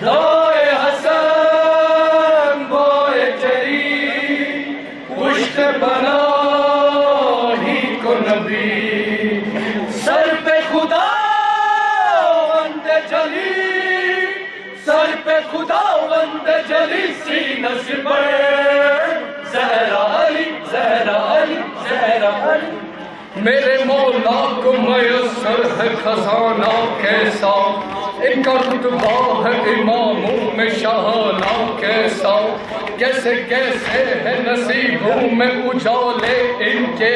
دائے حسن bye جری پشت بنا ہی کو نبی سر پہ خدا وند جلی سر پہ خدا وند جلی سینہ سے بڑے زہرا علی زہرا علی زہرا علی میرے مولا کو میسر ہے خزانہ کیسا ایک رتبہ ہے اماموں میں شاہانہ کیسا کیسے کیسے ہے نصیبوں میں اجالے ان کے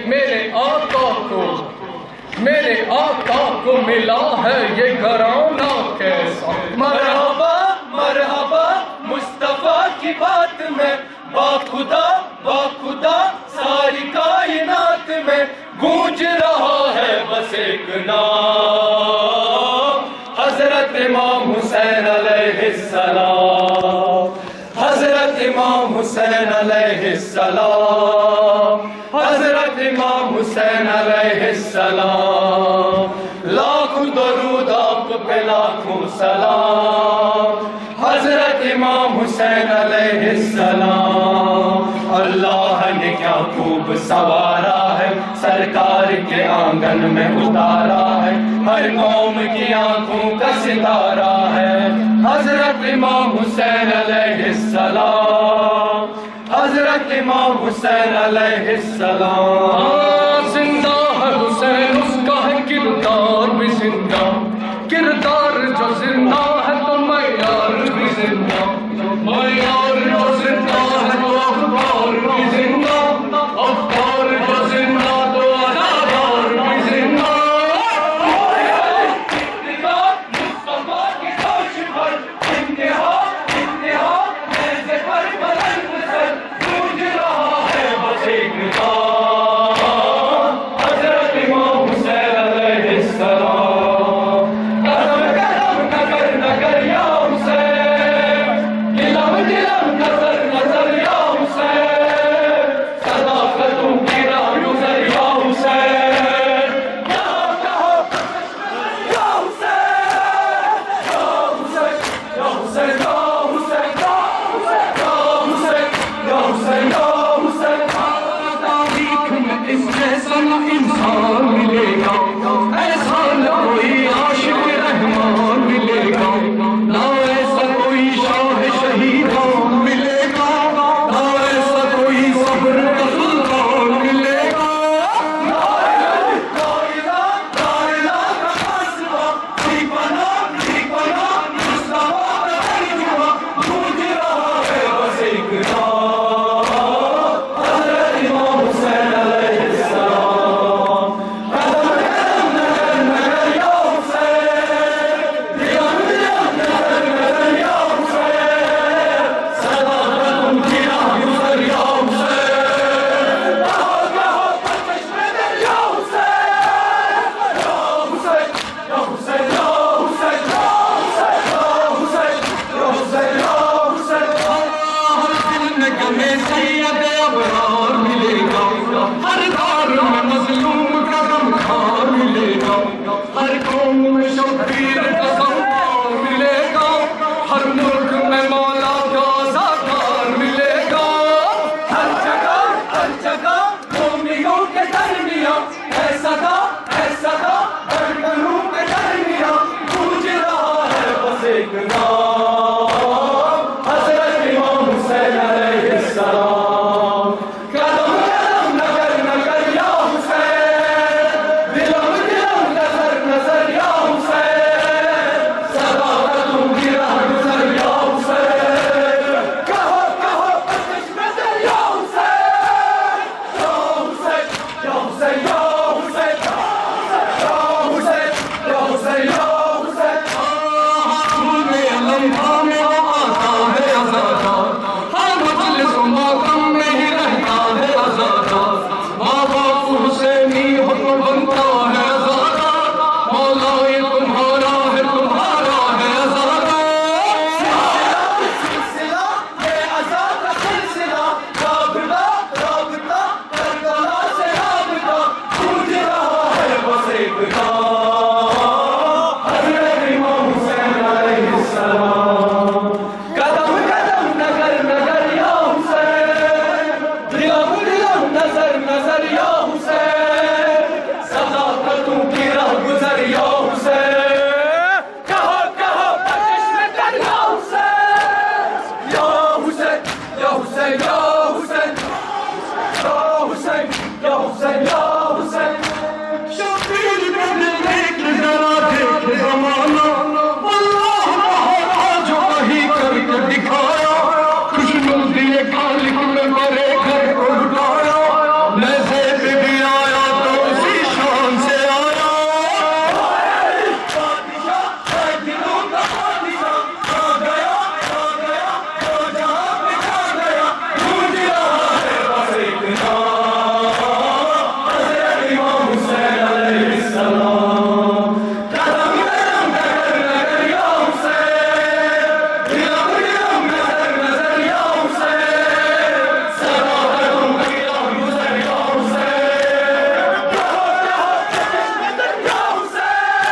میرے آقا کو ملا ہے یہ گھرانہ کیسا مرحبا مرحبا مصطفیٰ کی بات میں باخدا ساری کائنات میں گونج رہا ہے بس ایک نام حضرت امام حسین علیہ السلام حضرت امام حسین علیہ السلام حضرت امام حسین علیہ السلام لاکھوں درود آپ پہ لاکھوں سلام حضرت امام حسین علیہ السلام اللہ نے کیا خوب سوارا ہے سرکار کے آنگن میں اتارا ہے ہر قوم کی آنکھوں کا ستارہ ہے حضرت امام حسین علیہ السلام حضرت امام حسین علیہ السلام زندہ ہے حسین اس کا ہے کردار بھی زندہ کردار جو زندہ ہے تو معیار بھی زندہ معیار جو زندہ ہے تو افکار بھی زندہ افکار جو زندہ تو اداکار بھی زندہ مصطفیٰ کی سوچ پر انتہا ایسے پر بلند سر گونج رہا ہے بس ایک نام حضرت امام حسین علیہ السلام قدم نگر نگر یا حسین دلم دلم نظر نظر یا حسین صداقتوں کی راہ گزر یا حسین یا حسین یا حسین یا حسین یا حسین یا حسین یا حسین یا حسین تاریخ میں اس جیسا نہ انسان ملے گا ایسا نہ کوئی عاشق رحمان ملے گا نہ ایسا کوئی شاہ شہیدان ملے گا نہ ایسا کوئی صبر کا سلطان ملے گا لا الہ کا فاصلہ ٹھیک بنا مصطفیٰ کا ترجمہ گونج رہا ہے بس ایک نام حضرت امام حسین علیہ السلام قدم نگر نگر یا حسین دلم دلم نظر نظر یا حسین صداقتوں کی راہ گزر یا حسین کہو پرکش میں دل یا حسین یا حسین یا حسین یا حسین یا حسین یا حسین یا حسین ہر دل میں غمِ سید ابرار ملے گا ہر دار میں مظلوم کا غمخوار ملے گا ہر قوم میں شبیر کا سردار ملے گا ہر ملک میں مولا کا آزادار ملے گا ہر جگہ قومیوں کے درمیان ہے صدا دھڑکنوں کے درمیان گونج رہا ہے بس ایک نام حضرت امام حسین علیہ السلام قدم نگر نگر یا حسین دلم دلم نظر نظر یا حسین صداقتوں Hussein, Ya Hussein, Ya Hussein, Ya Hussein, Ya Hussein, Ya Hussein. Shabbir نے دیکھ ذرا دیکھ زمانہ واللہ بہارا جو وہی کر کے دکھایا خوشبو دیے خالق میں مرے گھر کو لٹایا نیزے پہ بھی آیا تو اسی شان سے آیا بادشاہ ہے دلوں کا بادشاہ آ گیا آ گیا تو جہاں پہ جا گیا گونج رہا ہے بس ایک نام حضرت امام حسین علیہ السلام قدم قدم نظر نظر یا حسین قدم قدم نظر نظر یا حسین سدا کروں گلا گزر یا حسین بہت نظر یا حسین یا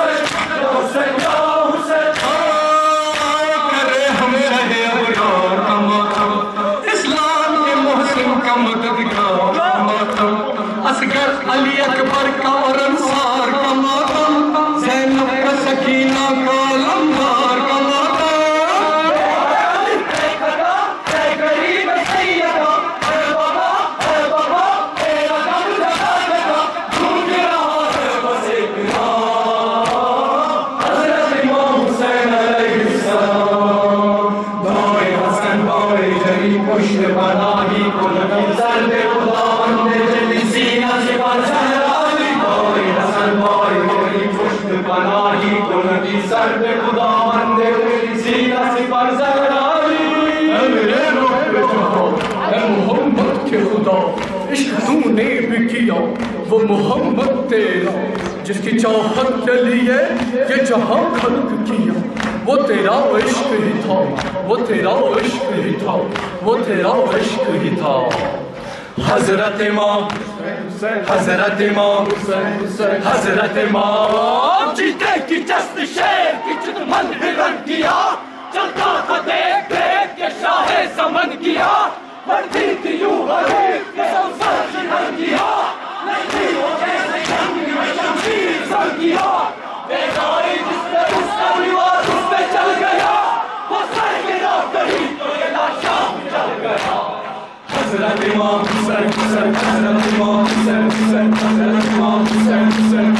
حسین یا حسین یا حسین یا حسین یا حسین کرے ہم رہے ابرار کا ماتم اسلام کے محسن کا مددگار کا ماتم اصغر علی اکبر کا اور انصار کا ماتم زینب کا سکینہ کا علمدار کا ماتم اے خدا اے غریب سیدہ اے بابا تیرا دم لگا لگا گونج رہا ہے بس ایک نام حضرت امام حسین علیہ السلام بھائی حسن بھائی جری پشت پناہی کو لگی ضرب خدا بندے جلی سینہ سے پر زہرانی بھائی حسن بھائی جری پشت پناہی کو لگی ضرب خدا بندے جلی سینہ سے پر زہرانی اے میرے رب جہاں اے محمد کے خدا عشق تو نے بھی کیا وہ محمد تیرا جس کی چاہت کے لیے یہ جہاں خلق کیا وہ تیرا عشق ہی تھا وہ تیرا عشق ہی تھا وہ تیرا عشق ہی تھا حضرت امام حضرت امام حضرت امام جیتے کی جست شیر کی چتمن ہرن کیا چلتا تھا دیکھ دیکھ کے شاہ زمن کیا بڑھتی تھی یوں حریف کے سوسر شہر کیا نہیں ہو جیسے جنگ میں شمشیر سر کیا بیداری جس پہ اس کا ریواز اس پہ چل گیا وہ سر گرا کہیں تو یہ لاشام چل گیا حضرت امام حسین حسین حضرت امام حسین حسین حضرت امام حسین حسین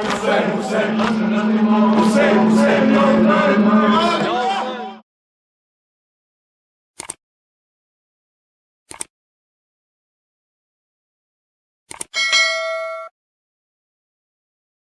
Hussein, Hussein, Hussein, Hussein, Hussein,